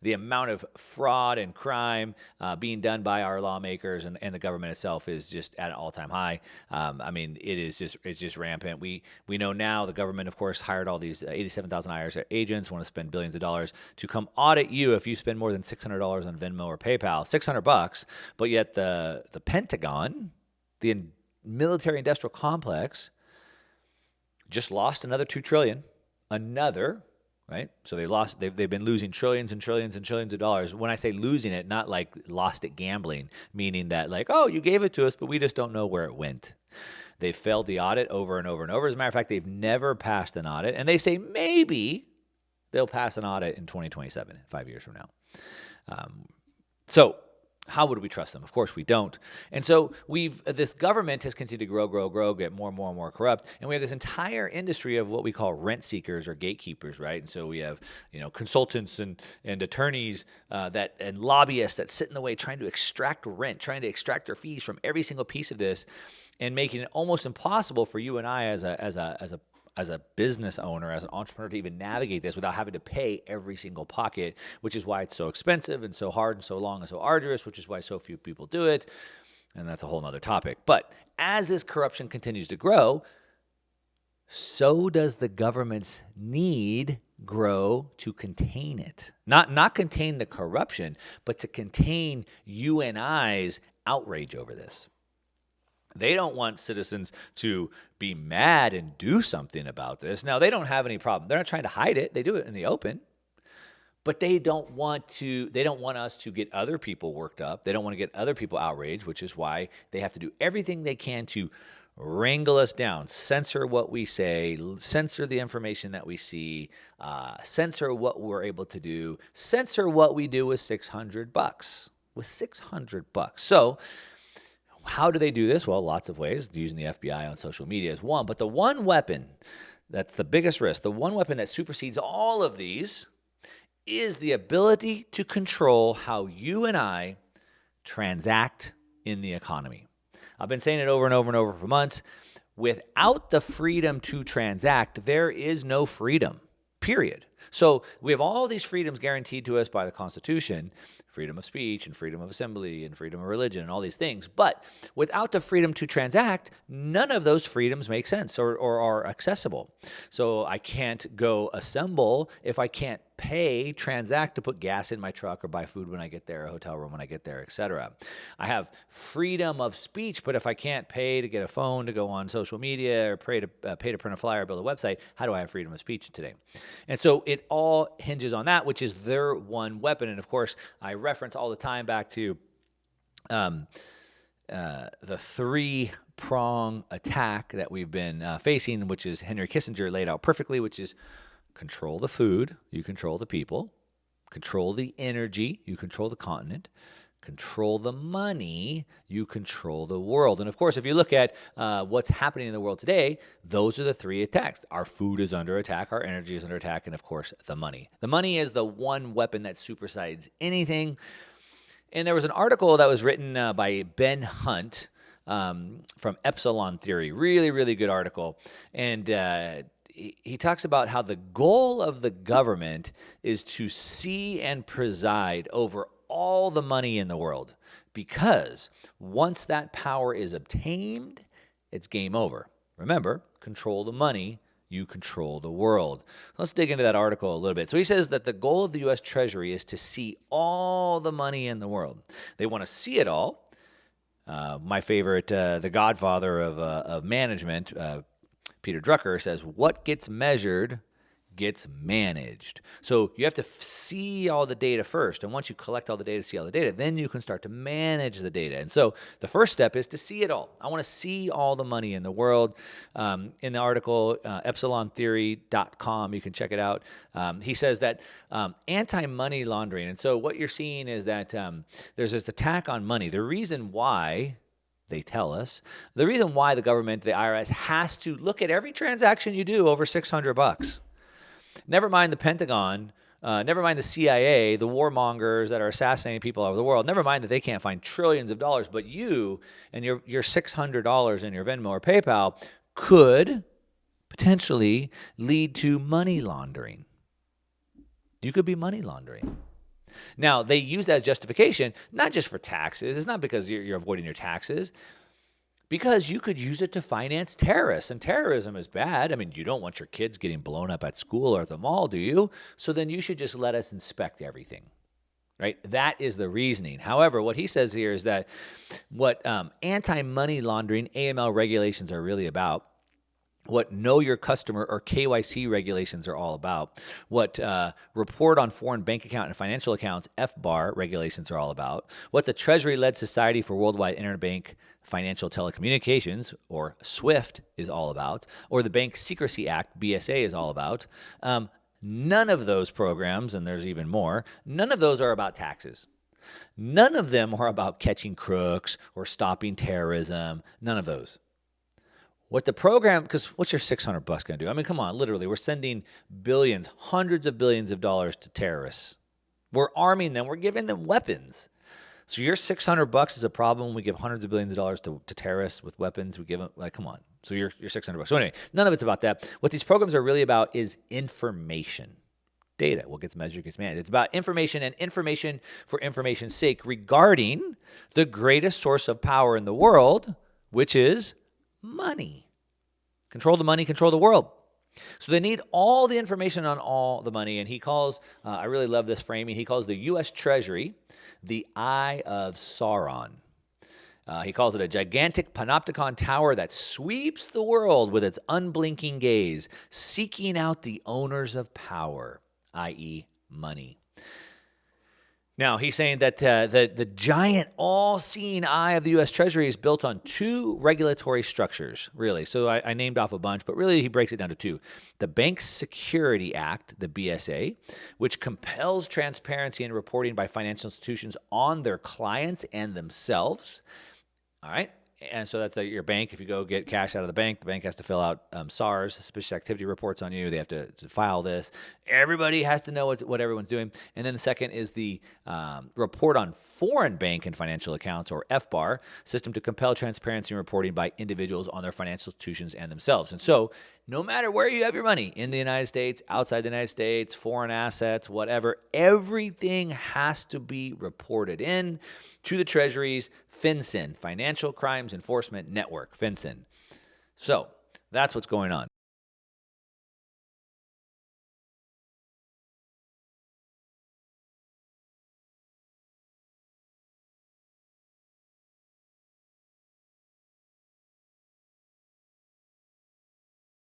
the amount of fraud and crime being done by our lawmakers and the government itself is just at an all-time high. I mean, it's just rampant. We know now the government, of course, hired all these 87,000 IRS agents, want to spend billions of dollars to come audit you if you spend more than $600 on Venmo or PayPal, $600, but yet the Pentagon, the military industrial complex, just lost another $2 trillion. Right? So they've been losing trillions and trillions and trillions of dollars. When I say losing it, not like lost at gambling, meaning that like, oh, you gave it to us, but we just don't know where it went. They failed the audit over and over and over. As a matter of fact, they've never passed an audit, and they say maybe they'll pass an audit in 2027, 5 years from now. So how would we trust them? Of course we don't. And so this government has continued to grow, get more and more corrupt. And we have this entire industry of what we call rent seekers or gatekeepers, right? And so we have, consultants and attorneys and lobbyists that sit in the way trying to extract rent, trying to extract their fees from every single piece of this and making it almost impossible for you and I as a business owner, as an entrepreneur, to even navigate this without having to pay every single pocket, which is why it's so expensive and so hard and so long and so arduous, which is why so few people do it. And that's a whole nother topic. But as this corruption continues to grow, so does the government's need grow to contain it. Not contain the corruption, but to contain you and I's outrage over this. They don't want citizens to be mad and do something about this. Now, they don't have any problem. They're not trying to hide it. They do it in the open. But they don't want us to get other people worked up. They don't want to get other people outraged, which is why they have to do everything they can to wrangle us down, censor what we say, censor the information that we see, censor what we're able to do, censor what we do with $600. With $600. So how do they do this? Well, lots of ways. Using the FBI on social media is one. But the one weapon that's the biggest risk, the one weapon that supersedes all of these, is the ability to control how you and I transact in the economy. I've been saying it over and over and over for months. Without the freedom to transact, there is no freedom, period. So we have all these freedoms guaranteed to us by the Constitution, freedom of speech and freedom of assembly and freedom of religion and all these things. But without the freedom to transact, none of those freedoms make sense or are accessible. So I can't go assemble if I can't transact to put gas in my truck or buy food when I get there, a hotel room when I get there, etc. I have freedom of speech, but if I can't pay to get a phone to go on social media or pay to print a flyer or build a website, how do I have freedom of speech today? And so it all hinges on that, which is their one weapon. And of course, I reference all the time back to the three-prong attack that we've been facing, which is Henry Kissinger laid out perfectly, which is control the food, you control the people, control the energy, you control the continent, control the money, you control the world. And of course, if you look at what's happening in the world today, those are the three attacks. Our food is under attack, our energy is under attack, and of course, the money. The money is the one weapon that supersedes anything. And there was an article that was written by Ben Hunt from Epsilon Theory. Really, really good article. And he talks about how the goal of the government is to see and preside over all the money in the world, because once that power is obtained, it's game over. Remember, control the money, you control the world. Let's dig into that article a little bit. So he says that the goal of the U.S. Treasury is to see all the money in the world. They want to see it all. My favorite, the godfather of management, Peter Drucker, says, what gets measured gets managed. So you have to see all the data first. And once you collect all the data, see all the data, then you can start to manage the data. And so the first step is to see it all. I want to see all the money in the world. In the article, epsilontheory.com, you can check it out. He says that anti-money laundering. And so what you're seeing is that there's this attack on money. The reason why, they tell us, the reason why the government, the IRS, has to look at every transaction you do over $600. Never mind the Pentagon, never mind the CIA, the warmongers that are assassinating people all over the world. Never mind that they can't find trillions of dollars, but you and your $600 in your Venmo or PayPal could potentially lead to money laundering. You could be money laundering. Now, they use that as justification, not just for taxes. It's not because you're avoiding your taxes, because you could use it to finance terrorists, and terrorism is bad. I mean, you don't want your kids getting blown up at school or at the mall, do you? So then you should just let us inspect everything, right? That is the reasoning. However, what he says here is that what anti-money laundering, AML regulations are really about, what Know Your Customer or KYC regulations are all about, what Report on Foreign Bank Account and Financial Accounts, FBAR regulations are all about, what the Treasury-led Society for Worldwide Interbank Financial Telecommunications, or SWIFT, is all about, or the Bank Secrecy Act, BSA, is all about. None of those programs, and there's even more, none of those are about taxes. None of them are about catching crooks or stopping terrorism. None of those. What the program, because what's your $600 going to do? I mean, come on, literally, we're sending billions, hundreds of billions of dollars to terrorists. We're arming them. We're giving them weapons. So your $600 is a problem. We give hundreds of billions of dollars to terrorists with weapons. We give them, like, come on. So your $600. So anyway, none of it's about that. What these programs are really about is information. Data. What gets measured gets managed. It's about information, and information for information's sake regarding the greatest source of power in the world, which is money. Control the money, control the world. So they need all the information on all the money, and he calls, I really love this framing, he calls the U.S. Treasury the Eye of Sauron. He calls it a gigantic panopticon tower that sweeps the world with its unblinking gaze, seeking out the owners of power, i.e. money. Now, he's saying that the giant, all-seeing eye of the U.S. Treasury is built on two regulatory structures, really. So I named off a bunch, but really he breaks it down to two. The Bank Security Act, the BSA, which compels transparency and reporting by financial institutions on their clients and themselves. All right? And so that's your bank. If you go get cash out of the bank has to fill out SARS, suspicious activity reports on you. They have to file this. Everybody has to know what everyone's doing. And then the second is the Report on Foreign Bank and Financial Accounts, or FBAR, system to compel transparency and reporting by individuals on their financial institutions and themselves. And so no matter where you have your money, in the United States, outside the United States, foreign assets, whatever, everything has to be reported in to the Treasury's FinCEN, Financial Crimes Enforcement Network, FinCEN. So that's what's going on.